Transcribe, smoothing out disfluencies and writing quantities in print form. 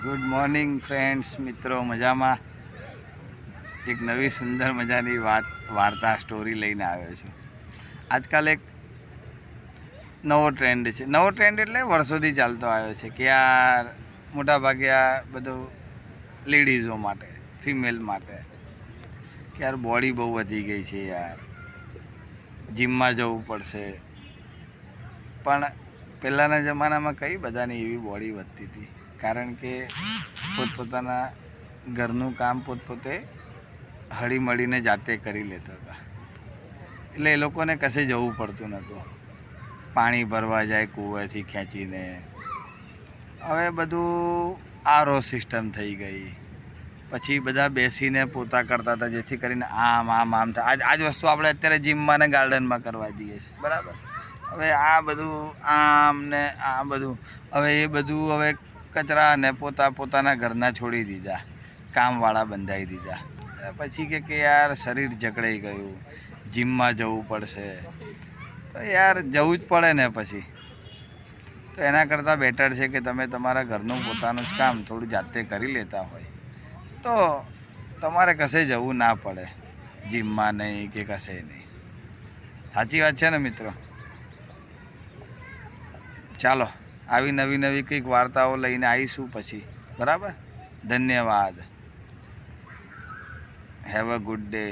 Good morning friends, મિત્રો મજામાં. એક નવી સુંદર મજાની વાર્તા સ્ટોરી લઈને આવ્યો છું. આજકાલ એક નવો ટ્રેન્ડ છે. નવો ટ્રેન્ડ એટલે વર્ષોથી ચાલતો આવ્યો છે કે યાર મોટાભાગે આ બધું લેડીઝો માટે, ફિમેલ માટે કે યાર બોડી બહુ વધી ગઈ છે, યાર જિમમાં જવું પડશે. પણ પહેલાંના જમાનામાં કઈ બધાની એવી બોડી વધતી હતી, કારણ કે પોતપોતાના ઘરનું કામ પોતપોતે હળીમળીને જાતે કરી લેતા હતા. એટલે એ લોકોને કશે જવું પડતું નહોતું. પાણી ભરવા જાય કૂવેથી ખેંચીને. હવે બધું આરો સિસ્ટમ થઈ ગઈ. પછી બધા બેસીને પોતા કરતા હતા, જેથી કરીને આમ થાય. આ જ વસ્તુ આપણે અત્યારે જીમમાં ને ગાર્ડનમાં કરવા દઈએ છીએ, બરાબર. હવે આ બધું આમ ને આ બધું હવે કચરા ને પોતાના ઘરના છોડી દીધા, કામવાળા બંધાઈ દીધા. પછી કે યાર શરીર જકડાઈ ગયું, જીમમાં જવું પડશે. તો યાર જવું જ પડે ને પછી. તો એના કરતાં બેટર છે કે તમે તમારા ઘરનું પોતાનું જ કામ થોડું જાતે કરી લેતા હોય તો તમારે કશે જવું ના પડે, જીમમાં નહીં કે કશે નહીં. સાચી વાત છે ને મિત્રો? ચાલો, આવી નવી કંઈક વાર્તાઓ લઈને આવીશું પછી, બરાબર. ધન્યવાદ. Have a good day.